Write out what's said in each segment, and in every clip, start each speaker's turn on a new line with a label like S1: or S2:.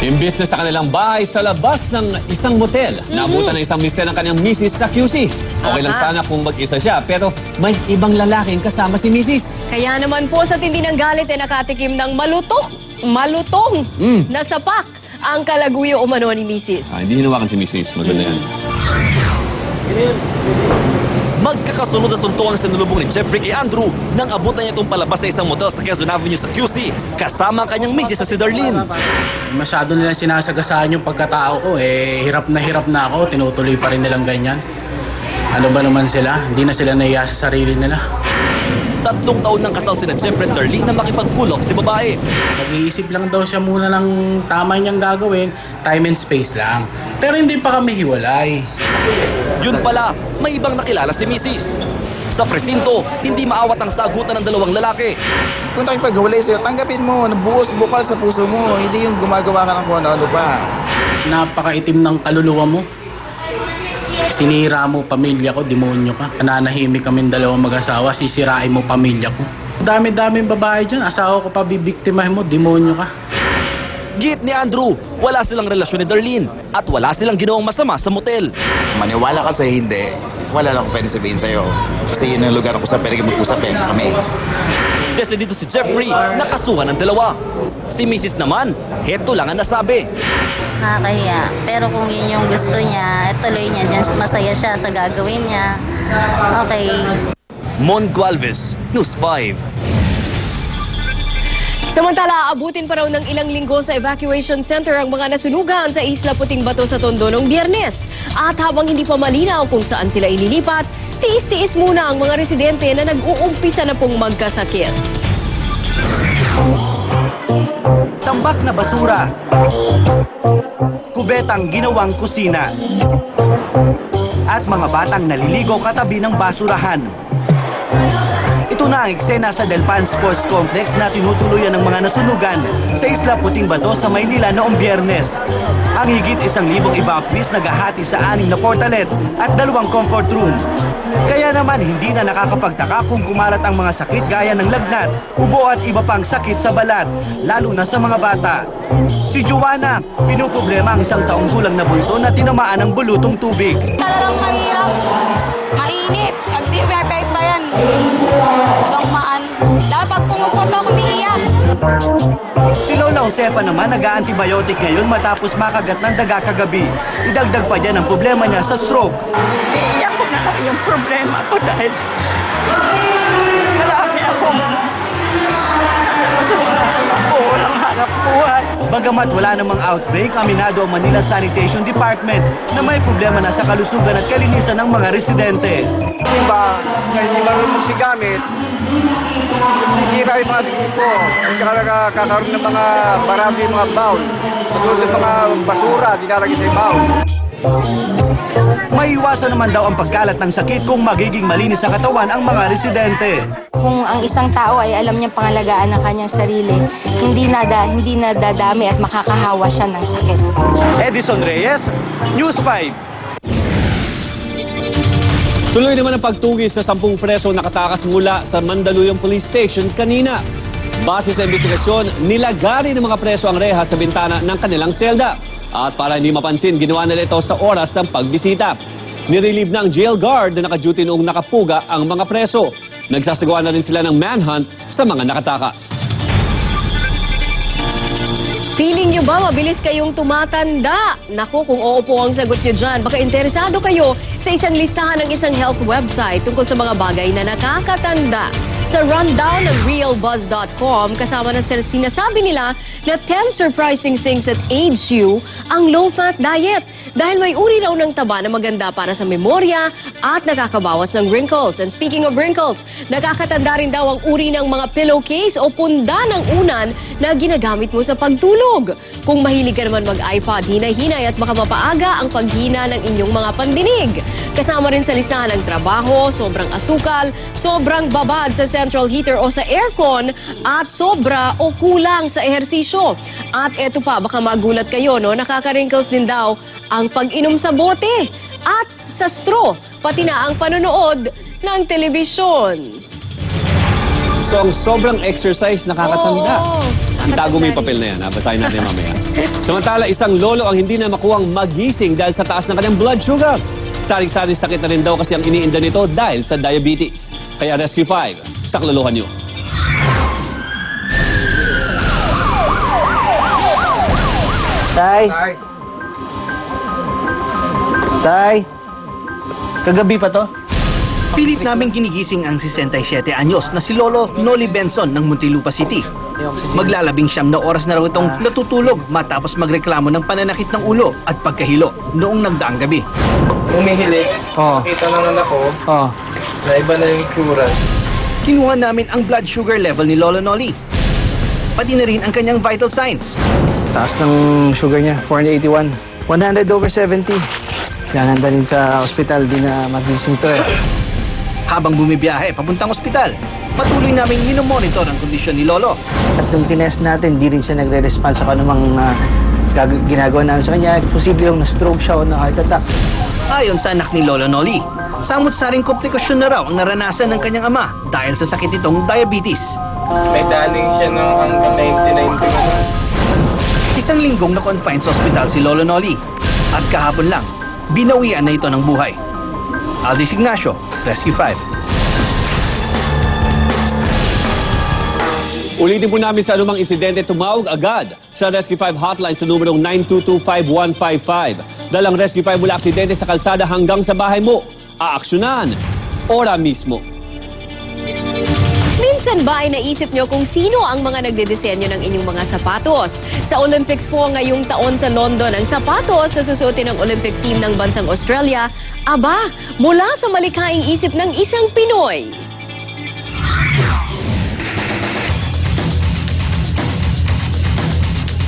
S1: Imbis na sa kanilang bahay sa labas ng isang motel, naabutan ng isang mister ng kanyang misis sa QC. Okay lang sana kung mag-isa siya, pero may ibang lalaking kasama si misis.
S2: Kaya naman po sa tindi ng galit ay nakatikim ng malutong na sapak ang kalaguyo umano ni misis.
S1: Hindi hinawakan si misis. Maganda yan.
S3: Magkakasunod na suntukan sa nilubong ni Jeffrey kay Andrew nang abutan niya itong palabas sa isang motel sa Quezon Avenue sa QC kasama ang kanyang misis sa si Darlene.
S4: Masyado nilang sinasagasaan yung pagkatao ko. Hirap na ako. Tinutuloy pa rin nilang ganyan. Ano ba naman sila? Hindi na sila nahiya sa sarili nila.
S3: 3 taon nang kasal sina Jeffrey at Darlene na makipagkulok si babae.
S4: Nag-iisip lang daw siya muna ng tama niyang gagawin, time and space lang. Pero hindi pa kami hiwalay.
S3: Yun pala, may ibang nakilala si misis. Sa presinto, hindi maawat ang sagutan ng dalawang lalaki.
S5: Kung tayo paghiwalay sa'yo, tanggapin mo, nabuhos bukal sa puso mo, hindi yung gumagawa ka ng kung ano pa.
S4: Napakaitim ng kaluluwa mo. Sinira mo pamilya ko, demonyo ka. Nananahimik kaming dalawang mag-asawa, sisirain mo pamilya ko. Dami-daming babae dyan, asawa ko pa bibiktimahin mo, demonyo ka.
S3: Git ni Andrew, wala silang relasyon ni Darlene at wala silang ginawang masama sa motel.
S5: Maniwala ka sa hindi, wala lang akong pwede sabihin sa'yo. Kasi yun ang lugar kung saan pwede mag-usap kami.
S3: Kasi dito si Jeffrey, nakasuhan ng dalawa. Si Mrs. naman, heto lang ang nasabi.
S6: Nakakahiya. Pero kung yun yung gusto niya, tuloy niya dyan, masaya siya sa gagawin niya. Okay.
S3: Mon Gualvez, News 5.
S2: Samantala, abutin pa raw ng ilang linggo sa evacuation center ang mga nasunugan sa Isla Puting Bato sa Tondo noong Biyernes. At habang hindi pa malinaw kung saan sila ililipat, tiis-tiis muna ang mga residente na nag-uumpisa na pong magkasakit.
S7: Tambak na basura, kubetang ginawang kusina, at mga batang naliligo katabi ng basurahan. Ito na ang eksena sa Delpan Sports Complex na tinutuluyan ng mga nasunugan sa Isla Puting Bato sa Maynila noong Biyernes. Ang higit 1,000 evacuees naghahati sa 6 na portalet at 2 comfort room. Kaya naman hindi na nakakapagtaka kung kumalat ang mga sakit gaya ng lagnat, ubo at iba pang sakit sa balat, lalo na sa mga bata. Si Joanna, pinuproblema ang 1 taong gulang na bunso na tinamaan ng bulutong tubig.
S6: Talagang mahirap. Mainit. Pag di perfect ba yan? Talagang dapat pumupunta ako umiiyak.
S7: Si Lola Josefa naman nag-a-antibiotic ngayon matapos makagat ng daga kagabi. Idagdag pa dyan ang problema niya sa stroke.
S8: Iiyak ko na lang yung problema ko dahil marami akong walang hanap buhay.
S7: Bagamat wala namang outbreak, aminado ang Manila Sanitation Department na may problema na sa kalusugan at kalinisan ng mga residente.
S9: Iba, hindi marunong magsigamit, isira yung mga gripo, at saka nakakaroon ng mga barami, mga bowl. Patulad ng mga basura, dinalagay sa bowl.
S7: Maiwasan naman daw ang pagkalat ng sakit kung magiging malinis sa katawan ang mga residente.
S6: Kung ang isang tao ay alam niyang pangalagaan ng kanyang sarili, hindi nadadami at makakahawa siya ng sakit.
S7: Edison Reyes, News 5.
S1: Tuloy naman ang pagtugis sa 10 preso nakatakas mula sa Mandaluyong Police Station kanina. Base sa investigasyon, nilagari ng mga preso ang reha sa bintana ng kanilang selda. At para hindi mapansin, ginawa nila ito sa oras ng pagbisita. Nirelieve na ang jail guard na nakaduty noong nakapuga ang mga preso. Nagsasagawa na rin sila ng manhunt sa mga nakatakas.
S2: Feeling nyo ba mabilis kayong tumatanda? Naku, kung oo po ang sagot nyo dyan, baka interesado kayo sa isang listahan ng isang health website tungkol sa mga bagay na nakakatanda. Sa rundown ng realbuzz.com, kasama na sinasabi nila na 10 surprising things that age you ang low-fat diet. Dahil may uri raw ng taba na maganda para sa memorya at nakakabawas ng wrinkles. And speaking of wrinkles, nakakatanda rin daw ang uri ng mga pillowcase o punda ng unan na ginagamit mo sa pagtulog. Kung mahilig ka naman mag-iPod, hinay-hinay at baka mapaaga ang paghina ng inyong mga pandinig. Kasama rin sa listahan ng trabaho, sobrang asukal, sobrang babad sa central heater o sa aircon, at sobra o kulang sa ehersisyo. At eto pa, baka magulat kayo, no? Nakaka-wrinkles din daw ang pag-inom sa bote at sa straw, pati na ang panonood ng telebisyon.
S1: So ang sobrang exercise nakakatanda.
S2: Oo,
S1: Itago mo yung papel na yan, ha? Basahin natin mamaya. Samantala, isang lolo ang hindi na makuwang magising dahil sa taas ng kanyang blood sugar. Saring-saring sakit na rin daw kasi ang iniinda nito dahil sa diabetes. Kaya Rescue 5, saklolohan nyo.
S10: Tay. Tay. Kagabi pa to?
S7: Pilit namin ginigising ang 67 anyos na si Lolo Noli Benson ng Muntinlupa City. Maglalabing 9 na oras na raw itong natutulog matapos magreklamo ng pananakit ng ulo at pagkahilo noong nagdaang gabi.
S11: Umihilig.
S10: Oo.
S11: Kita ng anak ko
S10: Oh.
S11: na iba na yung itsura.
S7: Kinuha namin ang blood sugar level ni Lolo Noli. Pati na rin ang kanyang vital signs.
S10: Taas ng sugar niya, 481. 100/70. Kailangan dalhin sa ospital, di na magising to eh.
S7: Habang bumibiyahe papuntang ospital, patuloy namin minomonitor ang kondisyon ni Lolo.
S10: At nung tinest natin, di rin siya nagre-response sa anumang ginagawa namin sa kanya. Posible yung na-stroke siya o na-heart attack.
S7: Ayon sa anak ni Lolo Noli, samot-saring komplikasyon na raw ang naranasan ng kanyang ama dahil sa sakit nitong diabetes.
S11: May daling siya nung hanggang 1990.
S7: Isang linggong na-confine sa ospital si Lolo Noli. At kahapon lang, binawian na ito ng buhay. Aldis Ignacio, Rescue 5.
S1: Ulitin po namin sa anumang insidente, tumawag agad sa Rescue 5 hotline sa numerong 922-5155. Dalang Rescue 5 mula aksidente sa kalsada hanggang sa bahay mo. Aaksyonan, ora mismo.
S2: Minsan ba ay naisip nyo kung sino ang mga nagdedesenyo ng inyong mga sapatos? Sa Olympics po ngayong taon sa London, ang sapatos na susuotin ng Olympic team ng bansang Australia, aba, mula sa malikhaing isip ng isang Pinoy.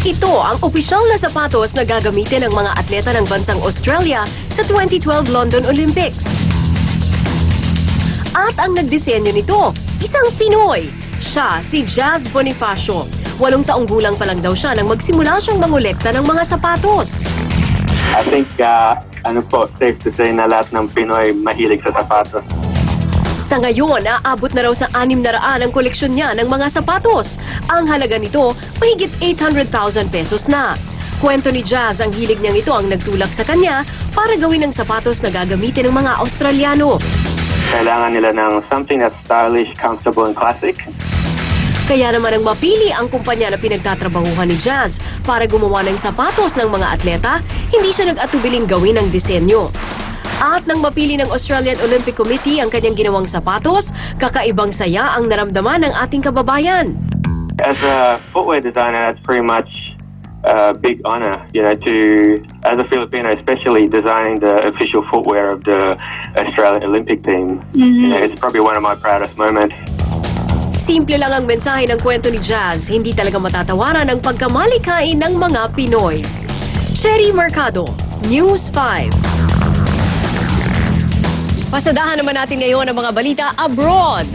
S2: Ito ang opisyal na sapatos na gagamitin ng mga atleta ng bansang Australia sa 2012 London Olympics. At ang nagdisenyo nito, isang Pinoy. Siya, si Jazz Bonifacio. 8 taong gulang pa lang daw siya nang magsimula siyang mangolekta ng mga sapatos.
S12: I think, safe to say na lahat ng Pinoy mahilig sa sapatos.
S2: Sa ngayon, aabot na raw sa 600 ang koleksyon niya ng mga sapatos. Ang halaga nito, mahigit 800,000 pesos na. Kwento ni Jazz, ang hilig niyang ito ang nagtulak sa kanya para gawin ng sapatos na gagamitin ng mga Australiano.
S12: Kailangan nila ng something that's stylish, comfortable, and classic.
S2: Kaya naman ang mapili ang kumpanya na pinagtatrabahuhan ni Jazz para gumawa ng sapatos ng mga atleta, hindi siya nag-atubiling gawin ang disenyo. At nang mapili ng Australian Olympic Committee ang kanyang ginawang sapatos, kakaibang saya ang naramdaman ng ating kababayan.
S12: As a footwear designer, that's pretty much a big honor, as a Filipino, especially designing the official footwear of the Australian Olympic team. It's probably one of my proudest moments.
S2: Simple lang ang mensahe ng kwento ni Jazz, hindi talaga matatawaran ang pagkamalikhain ng mga Pinoy. Cherry Mercado, News 5. Pasadahan naman natin ngayon ang mga balita abroad.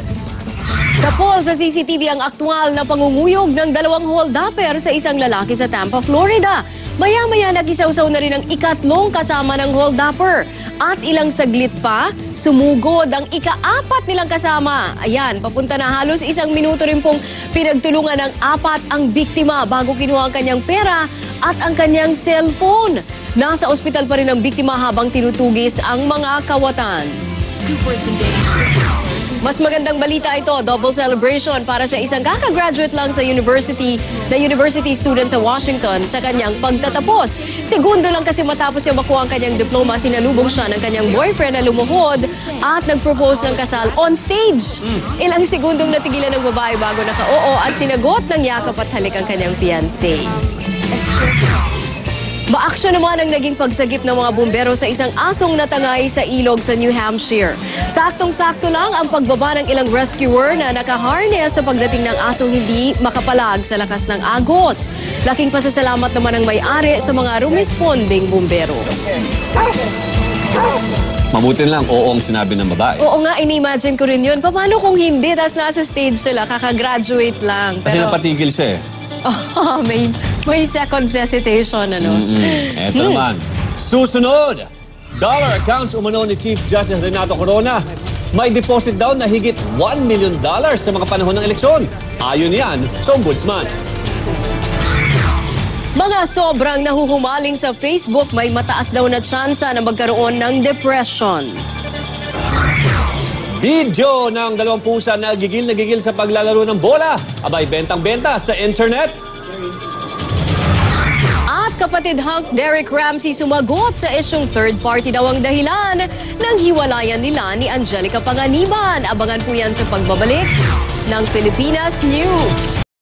S2: Sa poll sa CCTV ang aktwal na pangunguyog ng 2 hold-upper sa isang lalaki sa Tampa, Florida. Maya-maya nagisawsaw na rin ang ikatlong kasama ng hold-upper. At ilang saglit pa, sumugod ang ika-4 nilang kasama. Ayan, papunta na halos 1 minuto rin pong pinagtulungan ng 4 ang biktima bago kinuha ang kanyang pera at ang kanyang cellphone. Nasa ospital pa rin ang biktima habang tinutugis ang mga kawatan. Mas magandang balita ito, double celebration para sa isang kakagraduate lang sa university student sa Washington sa kanyang pagtatapos. Segundo lang kasi matapos niya makuha ang kanyang diploma, sinalubong siya ng kanyang boyfriend na lumuhod at nag-propose ng kasal on stage. Ilang segundong natigilan ng babae bago naka-oo at sinagot ng yakap at halik ang kanyang fiancé. Baaksyon naman ang naging pagsagip ng mga bumbero sa isang asong natangay sa ilog sa New Hampshire. Saktong-sakto lang ang pagbaba ng ilang rescuer na nakaharness sa pagdating ng asong hindi makapalag sa lakas ng agos. Laking pasasalamat naman ang may-ari sa mga rumesponding bumbero.
S1: Mabuti lang, oo ang sinabi ng babae.
S2: Oo nga, ini-imagine ko rin yun. Paano kung hindi, tas nasa stage sila, kakagraduate lang.
S1: Kasi napatigil siya eh.
S2: Oh, may second hesitation, ano?
S1: Eto naman. Susunod! Dollar accounts umano ni Chief Justice Renato Corona may deposit daw na higit $1 million sa mga panahon ng eleksyon. Ayon yan sa ombudsman.
S2: Mga sobrang nahuhumaling sa Facebook, may mataas daw na tsansa na magkaroon ng depression.
S1: Video ng dalawang pusa na gigil sa paglalaro ng bola. Abay, bentang-benta sa internet.
S2: At kapatid Hunk Derek Ramsey sumagot sa isyong third party daw ang dahilan ng hiwalayan nila ni Angelica Panganiban. Abangan po yan sa pagbabalik ng Pilipinas News.